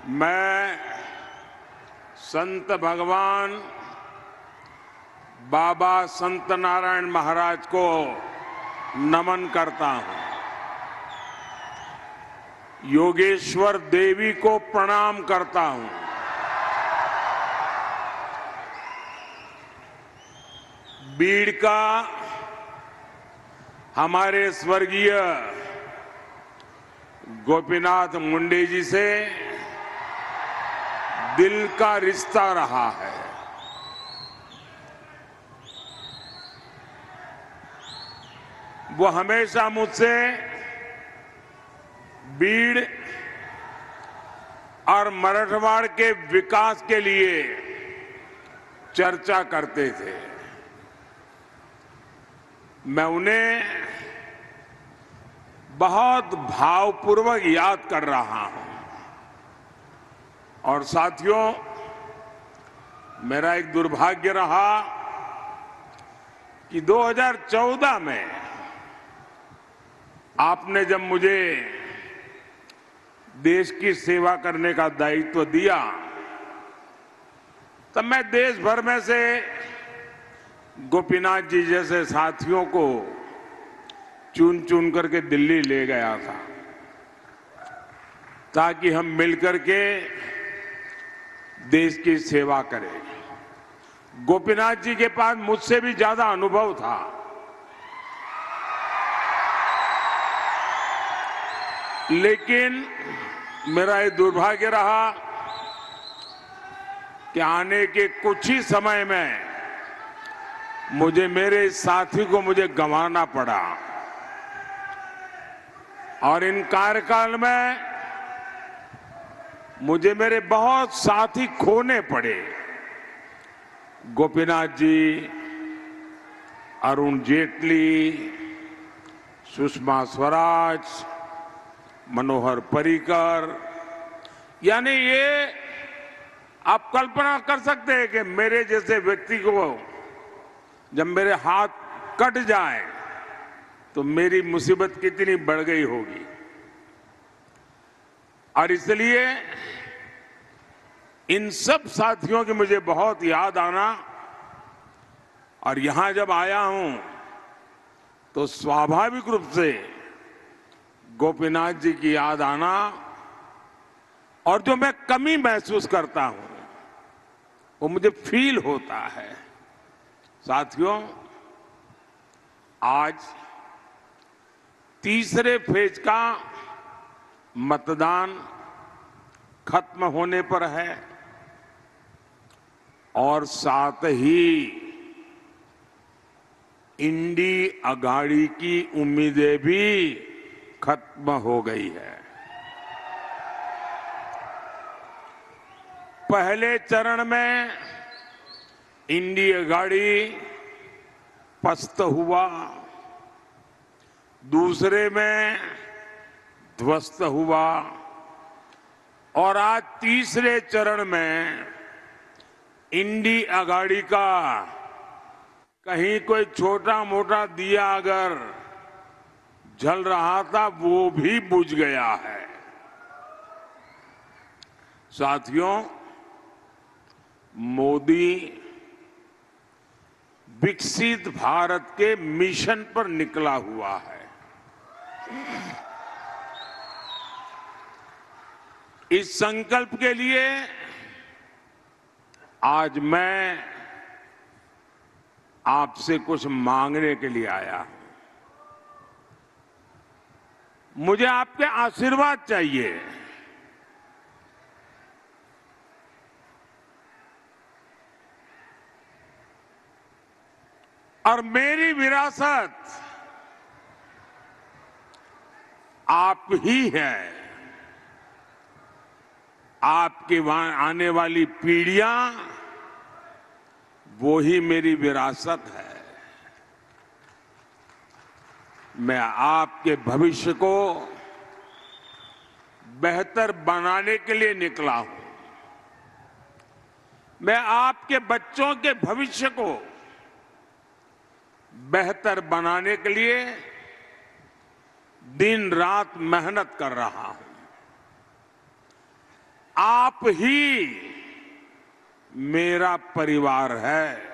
मैं संत भगवान बाबा संत नारायण महाराज को नमन करता हूं। योगेश्वर देवी को प्रणाम करता हूं। बीड़ का हमारे स्वर्गीय गोपीनाथ मुंडे जी से दिल का रिश्ता रहा है। वो हमेशा मुझसे बीड़ और मराठवाड़ के विकास के लिए चर्चा करते थे। मैं उन्हें बहुत भावपूर्वक याद कर रहा हूं। और साथियों, मेरा एक दुर्भाग्य रहा कि 2014 में आपने जब मुझे देश की सेवा करने का दायित्व दिया, तब मैं देश भर में से गोपीनाथ जी जैसे साथियों को चुन चुन करके दिल्ली ले गया था, ताकि हम मिलकर के देश की सेवा करें। गोपीनाथ जी के पास मुझसे भी ज्यादा अनुभव था। लेकिन मेरा ये दुर्भाग्य रहा कि आने के कुछ ही समय में मेरे साथी को मुझे गंवाना पड़ा। और इन कार्यकाल में मुझे मेरे बहुत साथी खोने पड़े। गोपीनाथ जी, अरुण जेटली, सुषमा स्वराज, मनोहर पर्रिकर, यानी ये आप कल्पना कर सकते हैं कि मेरे जैसे व्यक्ति को जब मेरे हाथ कट जाए तो मेरी मुसीबत कितनी बढ़ गई होगी। और इसलिए इन सब साथियों की मुझे बहुत याद आना, और यहां जब आया हूं तो स्वाभाविक रूप से गोपीनाथ जी की याद आना, और जो मैं कमी महसूस करता हूं वो मुझे फील होता है। साथियों, आज तीसरे फेज का मतदान खत्म होने पर है, और साथ ही इंडी अघाड़ी की उम्मीदें भी खत्म हो गई है। पहले चरण में इंडी अघाड़ी पस्त हुआ, दूसरे में ध्वस्त हुआ, और आज तीसरे चरण में इंडी अघाड़ी का कहीं कोई छोटा मोटा दिया अगर जल रहा था वो भी बुझ गया है। साथियों, मोदी विकसित भारत के मिशन पर निकला हुआ है। इस संकल्प के लिए आज मैं आपसे कुछ मांगने के लिए आया हूं। मुझे आपके आशीर्वाद चाहिए। और मेरी विरासत आप ही है। आपके वहां आने वाली पीढ़ियां वो ही मेरी विरासत है। मैं आपके भविष्य को बेहतर बनाने के लिए निकला हूं। मैं आपके बच्चों के भविष्य को बेहतर बनाने के लिए दिन रात मेहनत कर रहा हूं। आप ही मेरा परिवार है।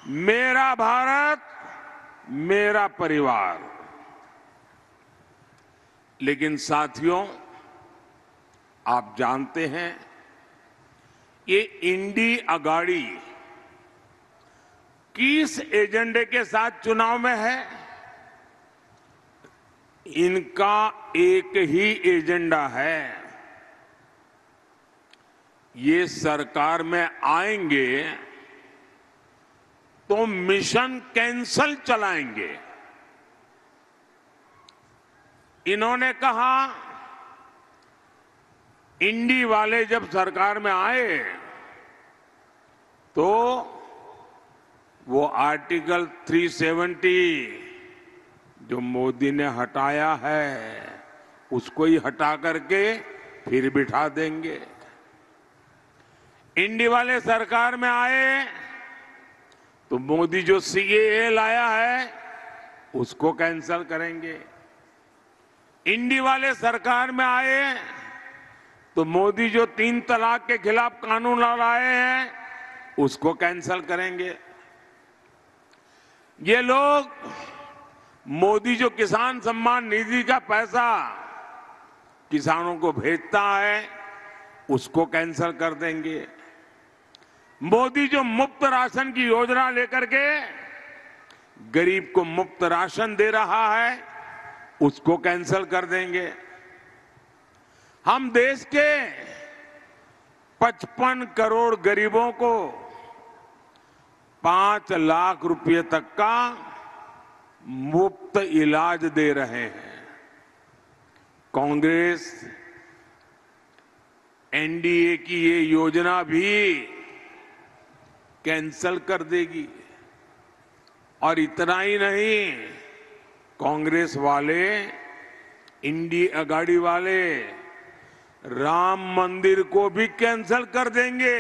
मेरा भारत, मेरा परिवार। लेकिन साथियों, आप जानते हैं, ये इंडी अगाड़ी किस एजेंडे के साथ चुनाव में है? इनका एक ही एजेंडा है। ये सरकार में आएंगे तो मिशन कैंसल चलाएंगे। इन्होंने कहा, इंडी वाले जब सरकार में आए तो वो आर्टिकल 370 जो मोदी ने हटाया है उसको ही हटा करके फिर बिठा देंगे। इंडी वाले सरकार में आए तो मोदी जो सीएए लाया है उसको कैंसल करेंगे। इंडी वाले सरकार में आए तो मोदी जो 3 तलाक के खिलाफ कानून लाए हैं उसको कैंसल करेंगे। ये लोग मोदी जो किसान सम्मान निधि का पैसा किसानों को भेजता है उसको कैंसल कर देंगे। मोदी जो मुफ्त राशन की योजना लेकर के गरीब को मुफ्त राशन दे रहा है उसको कैंसल कर देंगे। हम देश के 55 करोड़ गरीबों को 5 लाख रुपए तक का मुफ्त इलाज दे रहे हैं। कांग्रेस एनडीए की ये योजना भी कैंसल कर देगी। और इतना ही नहीं, कांग्रेस वाले, इंडी अगाड़ी वाले राम मंदिर को भी कैंसल कर देंगे।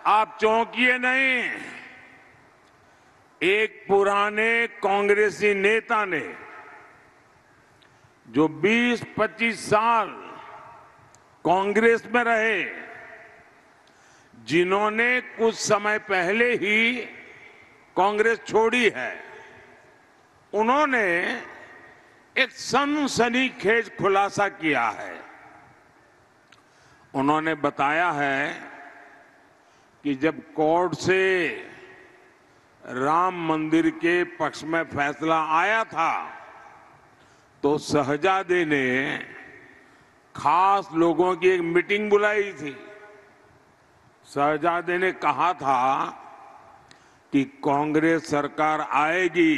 आप चौंकिए नहीं, एक पुराने कांग्रेसी नेता ने जो 20-25 साल कांग्रेस में रहे, जिन्होंने कुछ समय पहले ही कांग्रेस छोड़ी है, उन्होंने एक सनसनीखेज खुलासा किया है। उन्होंने बताया है कि जब कोर्ट से राम मंदिर के पक्ष में फैसला आया था तो शहजादे ने खास लोगों की एक मीटिंग बुलाई थी। शहजादे ने कहा था कि कांग्रेस सरकार आएगी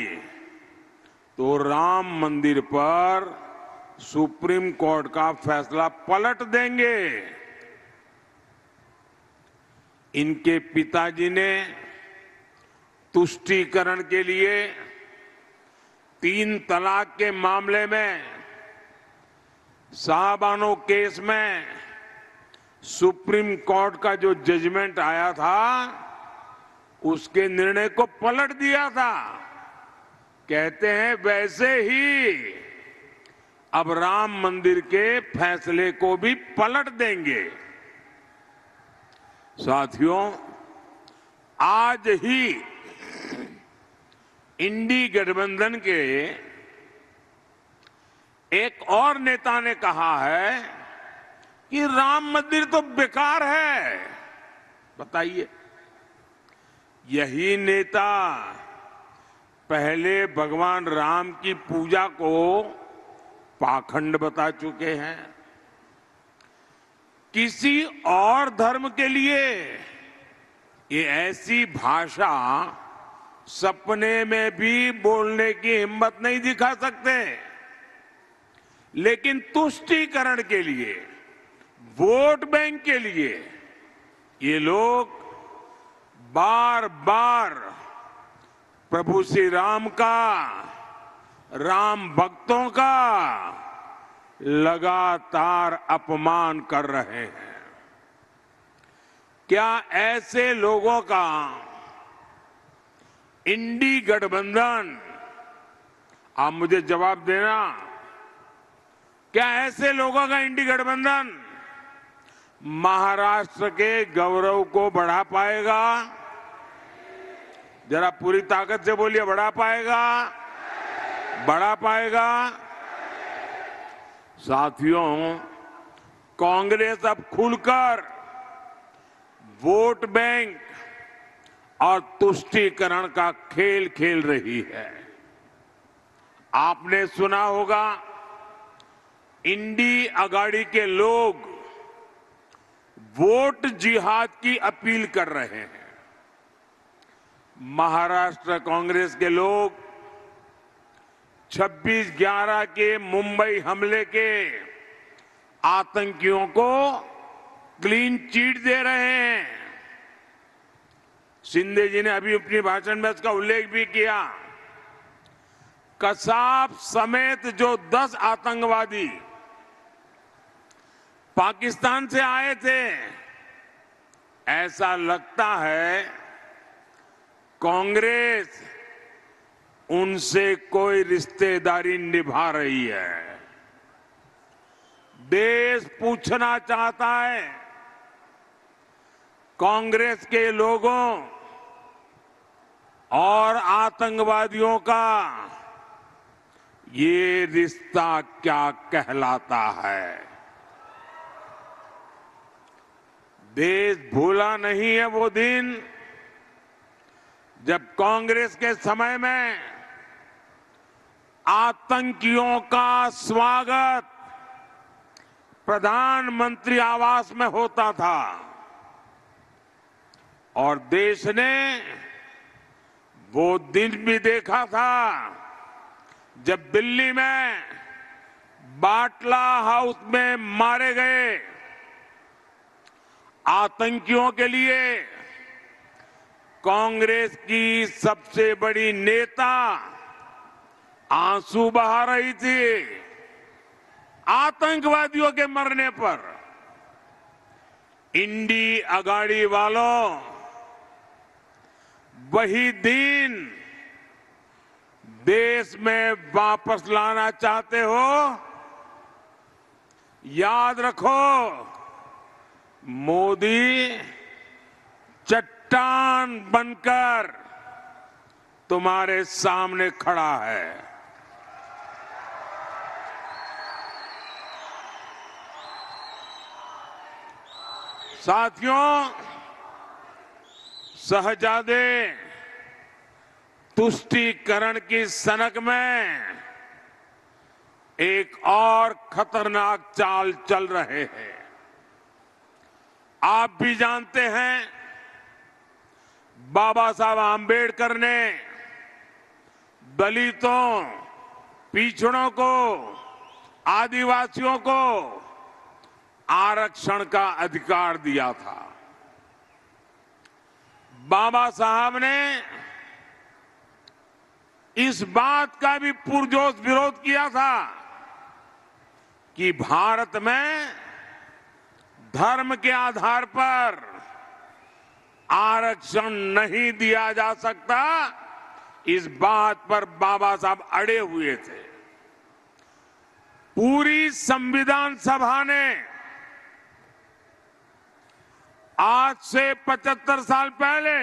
तो राम मंदिर पर सुप्रीम कोर्ट का फैसला पलट देंगे। इनके पिताजी ने तुष्टीकरण के लिए 3 तलाक के मामले में साहबानो केस में सुप्रीम कोर्ट का जो जजमेंट आया था उसके निर्णय को पलट दिया था। कहते हैं वैसे ही अब राम मंदिर के फैसले को भी पलट देंगे। साथियों, आज ही इंडी गठबंधन के एक और नेता ने कहा है कि राम मंदिर तो बेकार है। बताइए, यही नेता पहले भगवान राम की पूजा को पाखंड बता चुके हैं। किसी और धर्म के लिए ये ऐसी भाषा सपने में भी बोलने की हिम्मत नहीं दिखा सकते, लेकिन तुष्टीकरण के लिए, वोट बैंक के लिए ये लोग बार बार प्रभु श्री राम का, राम भक्तों का लगातार अपमान कर रहे हैं। क्या ऐसे लोगों का इंडी गठबंधन, आप मुझे जवाब देना, क्या ऐसे लोगों का इंडी गठबंधन महाराष्ट्र के गौरव को बढ़ा पाएगा? जरा पूरी ताकत से बोलिए, बढ़ा पाएगा? बढ़ा पाएगा? साथियों, कांग्रेस अब खुलकर वोट बैंक और तुष्टीकरण का खेल खेल रही है। आपने सुना होगा, इंडी अगाड़ी के लोग वोट जिहाद की अपील कर रहे हैं। महाराष्ट्र कांग्रेस के लोग 26/11 के मुंबई हमले के आतंकियों को क्लीन चिट दे रहे हैं। शिंदे जी ने अभी अपनी भाषण में इसका उल्लेख भी किया। कसाब समेत जो 10 आतंकवादी पाकिस्तान से आए थे, ऐसा लगता है कांग्रेस उनसे कोई रिश्तेदारी निभा रही है। देश पूछना चाहता है, कांग्रेस के लोगों और आतंकवादियों का ये रिश्ता क्या कहलाता है? देश भूला नहीं है वो दिन जब कांग्रेस के समय में आतंकियों का स्वागत प्रधानमंत्री आवास में होता था और देश ने वो दिन भी देखा था जब दिल्ली में बाटला हाउस में मारे गए आतंकियों के लिए कांग्रेस की सबसे बड़ी नेता आंसू बहा रही थी। आतंकवादियों के मरने पर इंडी अगाड़ी वालों, वही दिन देश में वापस लाना चाहते हो? याद रखो, मोदी चट्टान बनकर तुम्हारे सामने खड़ा है। साथियों, शहजादे तुष्टीकरण की सनक में एक और खतरनाक चाल चल रहे हैं। आप भी जानते हैं, बाबा साहब आंबेडकर ने दलितों, पिछड़ों को, आदिवासियों को आरक्षण का अधिकार दिया था। बाबा साहब ने इस बात का भी पुरजोश विरोध किया था कि भारत में धर्म के आधार पर आरक्षण नहीं दिया जा सकता। इस बात पर बाबा साहब अड़े हुए थे। पूरी संविधान सभा ने आज से 75 साल पहले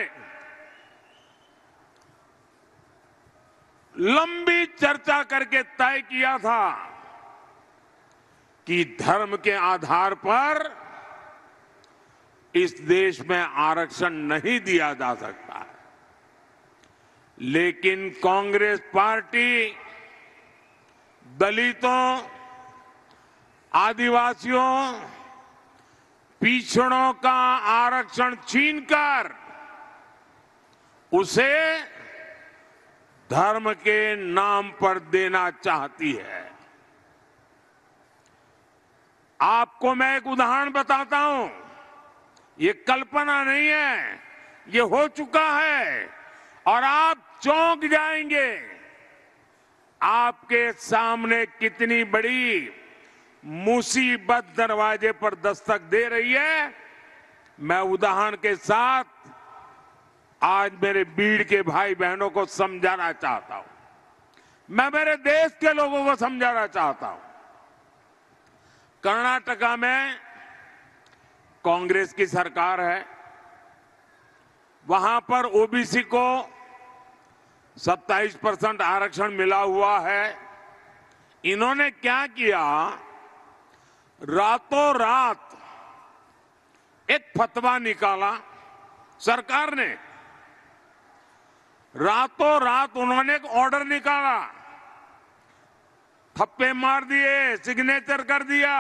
लंबी चर्चा करके तय किया था कि धर्म के आधार पर इस देश में आरक्षण नहीं दिया जा सकता है। लेकिन कांग्रेस पार्टी दलितों, आदिवासियों, पिछड़ों का आरक्षण छीनकर उसे धर्म के नाम पर देना चाहती है। आपको मैं एक उदाहरण बताता हूं। ये कल्पना नहीं है, ये हो चुका है और आप चौंक जाएंगे। आपके सामने कितनी बड़ी मुसीबत दरवाजे पर दस्तक दे रही है, मैं उदाहरण के साथ आज मेरे बीड़ के भाई बहनों को समझाना चाहता हूं। मैं मेरे देश के लोगों को समझाना चाहता हूं। कर्नाटका में कांग्रेस की सरकार है। वहां पर ओबीसी को 27% आरक्षण मिला हुआ है। इन्होंने क्या किया, रातों रात एक फतवा निकाला सरकार ने। रातों रात उन्होंने एक ऑर्डर निकाला, थप्पे मार दिए, सिग्नेचर कर दिया।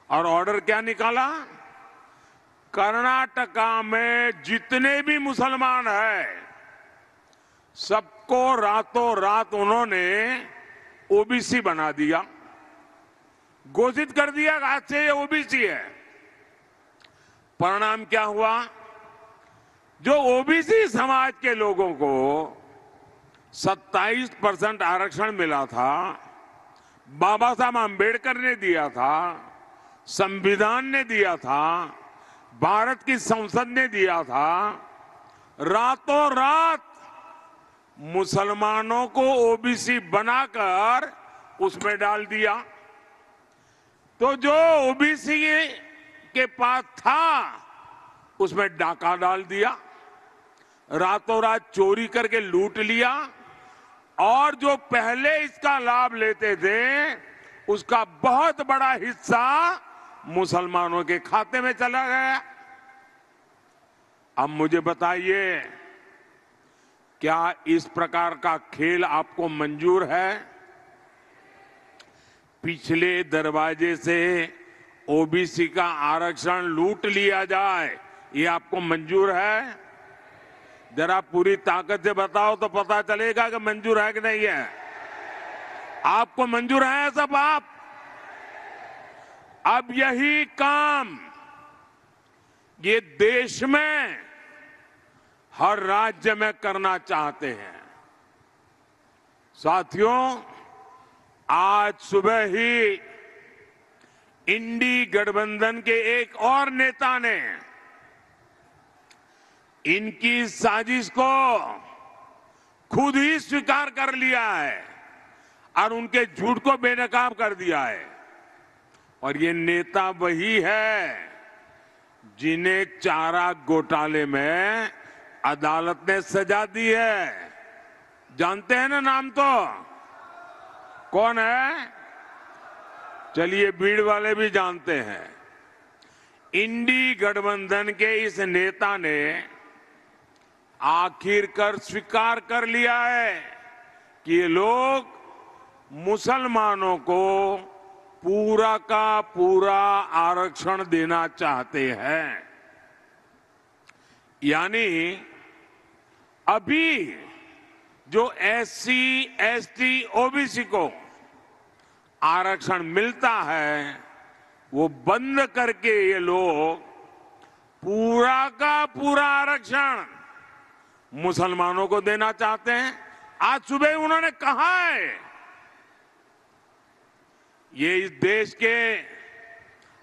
और ऑर्डर क्या निकाला, कर्नाटका में जितने भी मुसलमान हैं सबको रातों रात उन्होंने ओबीसी बना दिया, घोषित कर दिया आज से ये ओबीसी है। परिणाम क्या हुआ, जो ओबीसी समाज के लोगों को 27% आरक्षण मिला था, बाबा साहब आंबेडकर ने दिया था, संविधान ने दिया था, भारत की संसद ने दिया था, रातों रात मुसलमानों को ओबीसी बनाकर उसमें डाल दिया। तो जो ओबीसी के पास था उसमें डाका डाल दिया, रातों रात चोरी करके लूट लिया। और जो पहले इसका लाभ लेते थे उसका बहुत बड़ा हिस्सा मुसलमानों के खाते में चला गया। अब मुझे बताइए, क्या इस प्रकार का खेल आपको मंजूर है? पिछले दरवाजे से ओबीसी का आरक्षण लूट लिया जाए, ये आपको मंजूर है? जरा पूरी ताकत से बताओ तो पता चलेगा कि मंजूर है कि नहीं है। आपको मंजूर है सब आप? अब यही काम ये देश में हर राज्य में करना चाहते हैं। साथियों, आज सुबह ही इंडी गठबंधन के एक और नेता ने इनकी साजिश को खुद ही स्वीकार कर लिया है और उनके झूठ को बेनकाब कर दिया है। और ये नेता वही है जिन्हें चारा घोटाले में अदालत ने सजा दी है। जानते हैं ना नाम तो? कौन है? चलिए, भीड़ वाले भी जानते हैं। इंडी गठबंधन के इस नेता ने आखिरकार स्वीकार कर लिया है कि ये लोग मुसलमानों को पूरा का पूरा आरक्षण देना चाहते हैं। यानी अभी जो एससी, एसटी, ओबीसी को आरक्षण मिलता है वो बंद करके ये लोग पूरा का पूरा आरक्षण मुसलमानों को देना चाहते हैं। आज सुबह उन्होंने कहा है ये इस देश के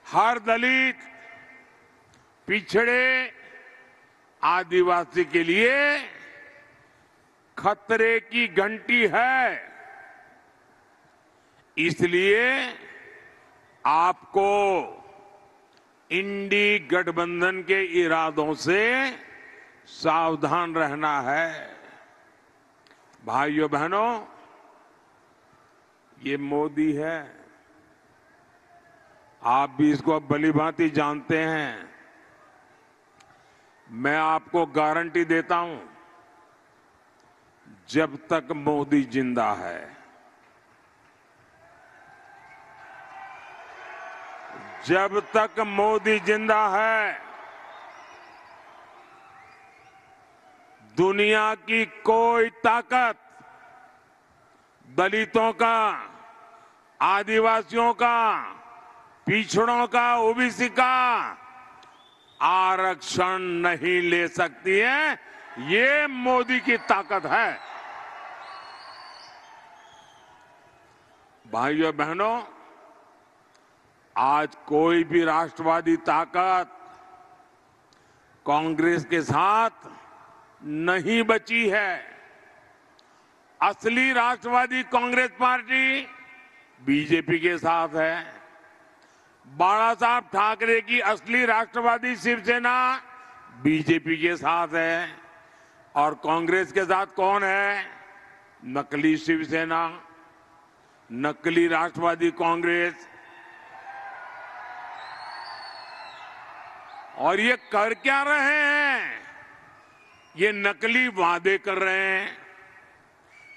हर दलित, पिछड़े, आदिवासी के लिए खतरे की घंटी है। इसलिए आपको इंडी गठबंधन के इरादों से सावधान रहना है। भाइयों बहनों, ये मोदी है, आप भी इसको भलीभांति जानते हैं। मैं आपको गारंटी देता हूं, जब तक मोदी जिंदा है, जब तक मोदी जिंदा है, दुनिया की कोई ताकत दलितों का, आदिवासियों का, पिछड़ों का, ओबीसी का आरक्षण नहीं ले सकती है। ये मोदी की ताकत है। भाइयों बहनों, आज कोई भी राष्ट्रवादी ताकत कांग्रेस के साथ नहीं बची है। असली राष्ट्रवादी कांग्रेस पार्टी बीजेपी के साथ है। बाला साहब ठाकरे की असली राष्ट्रवादी शिवसेना बीजेपी के साथ है। और कांग्रेस के साथ कौन है? नकली शिवसेना, नकली राष्ट्रवादी कांग्रेस। और ये कर क्या रहे हैं? ये नकली वादे कर रहे हैं,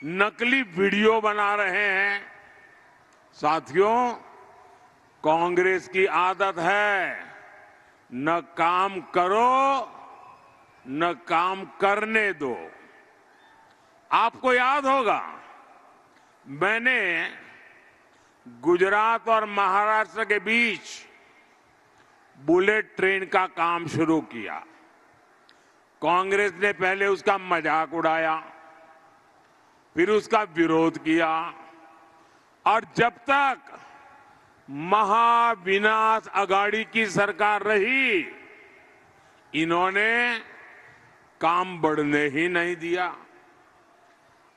नकली वीडियो बना रहे हैं। साथियों, कांग्रेस की आदत है न काम करो न काम करने दो। आपको याद होगा, मैंने गुजरात और महाराष्ट्र के बीच बुलेट ट्रेन का काम शुरू किया। कांग्रेस ने पहले उसका मजाक उड़ाया, फिर उसका विरोध किया, और जब तक महाविनाश अघाड़ी की सरकार रही, इन्होंने काम बढ़ने ही नहीं दिया।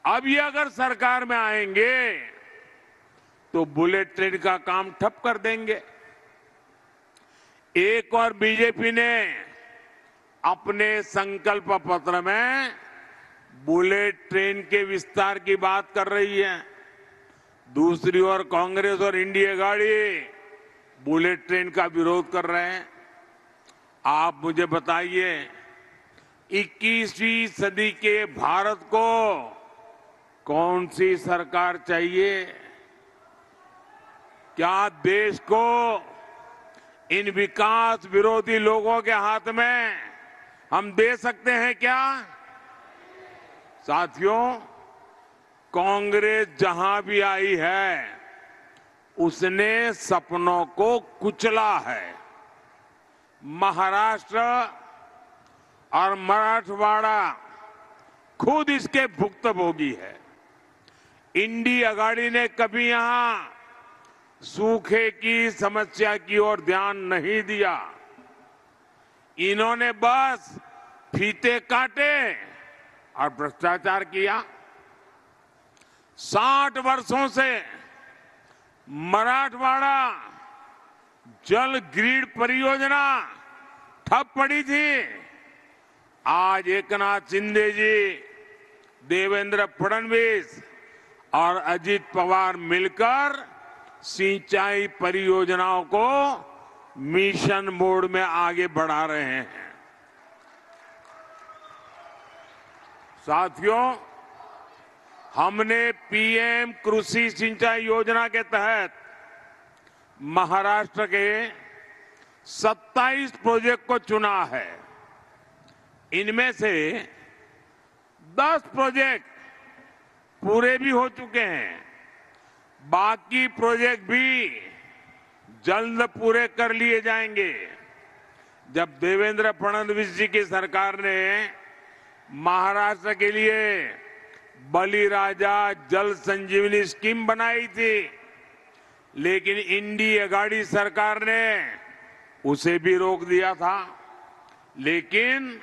अब ये अगर सरकार में आएंगे तो बुलेट ट्रेन का काम ठप कर देंगे। एक और बीजेपी ने अपने संकल्प पत्र में बुलेट ट्रेन के विस्तार की बात कर रही है। दूसरी ओर कांग्रेस और इंडिया गाड़ी बुलेट ट्रेन का विरोध कर रहे हैं। आप मुझे बताइए, 21वीं सदी के भारत को कौन सी सरकार चाहिए? क्या देश को इन विकास विरोधी लोगों के हाथ में हम दे सकते हैं क्या? साथियों, कांग्रेस जहां भी आई है उसने सपनों को कुचला है। महाराष्ट्र और मराठवाड़ा खुद इसके भुक्तभोगी है। इंडी अघाड़ी ने कभी यहां सूखे की समस्या की ओर ध्यान नहीं दिया। इन्होंने बस फीते काटे और भ्रष्टाचार किया। 60 वर्षों से मराठवाड़ा जल ग्रिड परियोजना ठप पड़ी थी। आज एकनाथ शिंदे जी, देवेंद्र फडणवीस और अजित पवार मिलकर सिंचाई परियोजनाओं को मिशन मोड में आगे बढ़ा रहे हैं। साथियों, हमने पीएम कृषि सिंचाई योजना के तहत महाराष्ट्र के 27 प्रोजेक्ट को चुना है। इनमें से 10 प्रोजेक्ट पूरे भी हो चुके हैं। बाकी प्रोजेक्ट भी जल्द पूरे कर लिए जाएंगे। जब देवेंद्र फडणवीस जी की सरकार ने महाराष्ट्र के लिए बलिराजा जल संजीवनी स्कीम बनाई थी, लेकिन इंडी अघाड़ी सरकार ने उसे भी रोक दिया था। लेकिन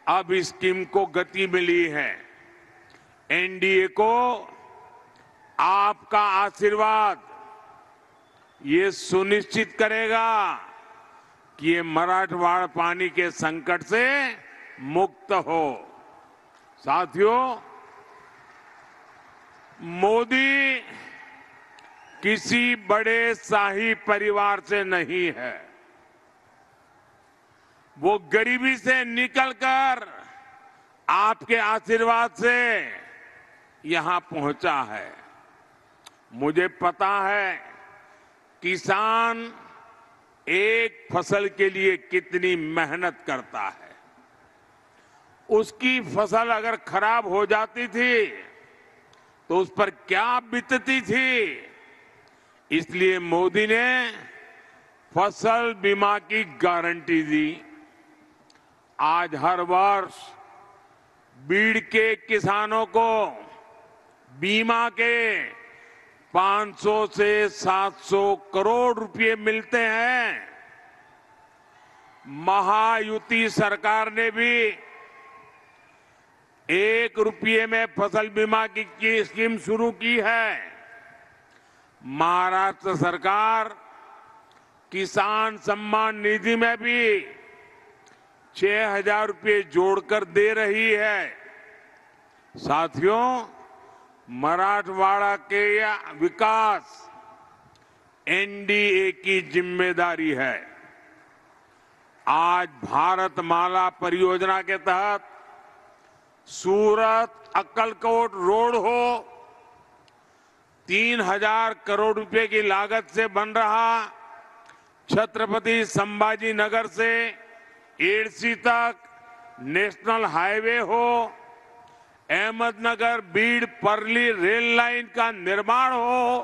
अब इस स्कीम को गति मिली है। एनडीए को आपका आशीर्वाद ये सुनिश्चित करेगा कि ये मराठवाड़ा पानी के संकट से मुक्त हो। साथियों, मोदी किसी बड़े शाही परिवार से नहीं है। वो गरीबी से निकलकर आपके आशीर्वाद से यहां पहुंचा है। मुझे पता है किसान एक फसल के लिए कितनी मेहनत करता है। उसकी फसल अगर खराब हो जाती थी तो उस पर क्या बीतती थी। इसलिए मोदी ने फसल बीमा की गारंटी दी। आज हर वर्ष बीड़ के किसानों को बीमा के 500 से 700 करोड़ रुपए मिलते हैं। महायुति सरकार ने भी 1 रुपये में फसल बीमा की स्कीम शुरू की है। महाराष्ट्र सरकार किसान सम्मान निधि में भी 6,000 रुपये जोड़कर दे रही है। साथियों, मराठवाड़ा के विकास एनडीए की जिम्मेदारी है। आज भारतमाला परियोजना के तहत सूरत अक्कलकोट रोड हो 3,000 करोड़ रुपए की लागत से बन रहा छत्रपति संभाजी नगर से एडसी तक नेशनल हाईवे हो, अहमदनगर बीड़ परली रेल लाइन का निर्माण हो,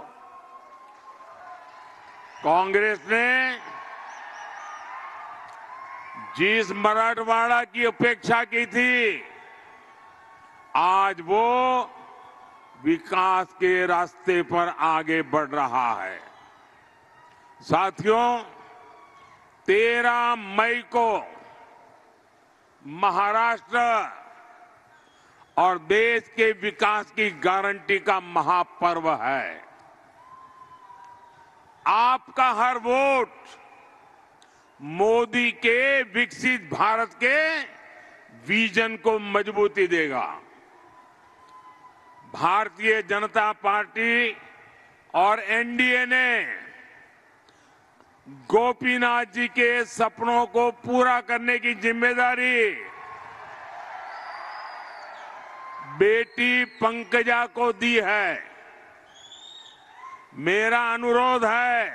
कांग्रेस ने जिस मराठवाड़ा की उपेक्षा की थी, आज वो विकास के रास्ते पर आगे बढ़ रहा है। साथियों, 13 मई को महाराष्ट्र और देश के विकास की गारंटी का महापर्व है। आपका हर वोट मोदी के विकसित भारत के विजन को मजबूती देगा। भारतीय जनता पार्टी और एनडीए ने गोपीनाथ जी के सपनों को पूरा करने की जिम्मेदारी बेटी पंकजा को दी है। मेरा अनुरोध है,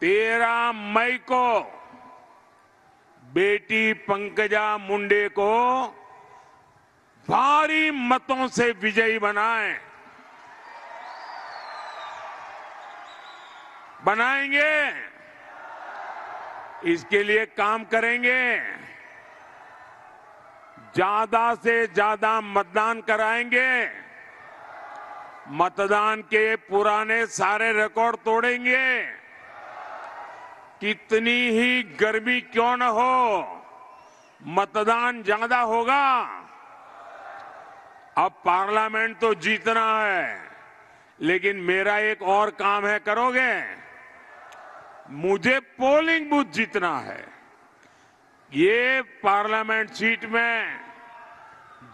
13 मई को बेटी पंकजा मुंडे को भारी मतों से विजयी बनाएंगे। इसके लिए काम करेंगे। ज्यादा से ज्यादा मतदान कराएंगे। मतदान के पुराने सारे रिकॉर्ड तोड़ेंगे। कितनी ही गर्मी क्यों न हो, मतदान ज्यादा होगा। अब पार्लियामेंट तो जीतना है, लेकिन मेरा एक और काम है, करोगे? मुझे पोलिंग बूथ जीतना है। ये पार्लियामेंट सीट में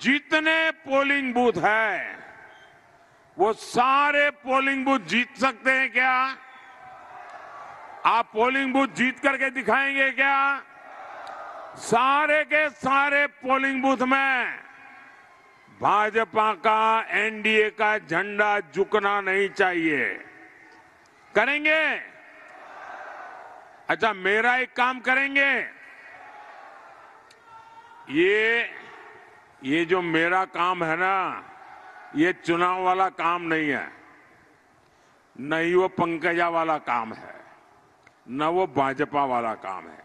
जितने पोलिंग बूथ है, वो सारे पोलिंग बूथ जीत सकते हैं क्या? आप पोलिंग बूथ जीत करके दिखाएंगे क्या? सारे के सारे पोलिंग बूथ में भाजपा का, एनडीए का झंडा झुकना नहीं चाहिए। करेंगे? अच्छा, मेरा एक काम करेंगे। ये जो मेरा काम है ना, ये चुनाव वाला काम नहीं है, न ही वो पंकजा वाला काम है, न वो भाजपा वाला काम है।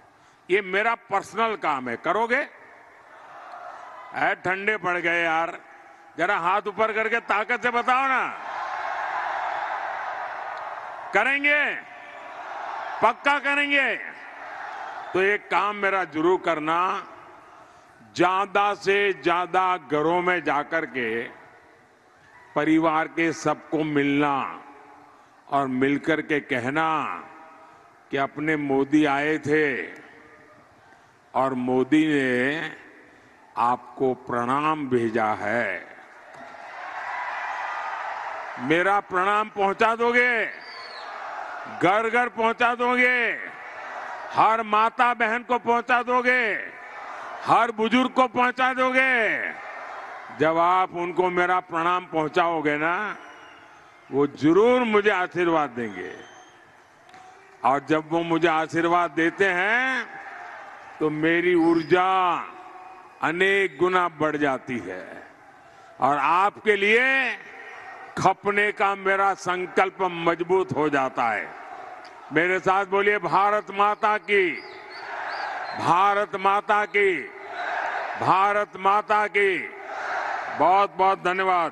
ये मेरा पर्सनल काम है। करोगे? ठंडे पड़ गए यार, जरा हाथ ऊपर करके ताकत से बताओ ना। करेंगे? पक्का करेंगे? तो एक काम मेरा जरूर करना, ज्यादा से ज्यादा घरों में जाकर के परिवार के सबको मिलना और मिलकर के कहना कि अपने मोदी आए थे और मोदी ने आपको प्रणाम भेजा है। मेरा प्रणाम पहुंचा दोगे? घर घर पहुंचा दोगे? हर माता बहन को पहुंचा दोगे? हर बुजुर्ग को पहुंचा दोगे? जब आप उनको मेरा प्रणाम पहुंचाओगे ना, वो जरूर मुझे आशीर्वाद देंगे। और जब वो मुझे आशीर्वाद देते हैं तो मेरी ऊर्जा अनेक गुना बढ़ जाती है और आपके लिए खपने का मेरा संकल्प मजबूत हो जाता है। मेरे साथ बोलिए, भारत माता की, भारत माता की, भारत माता की। बहुत बहुत धन्यवाद।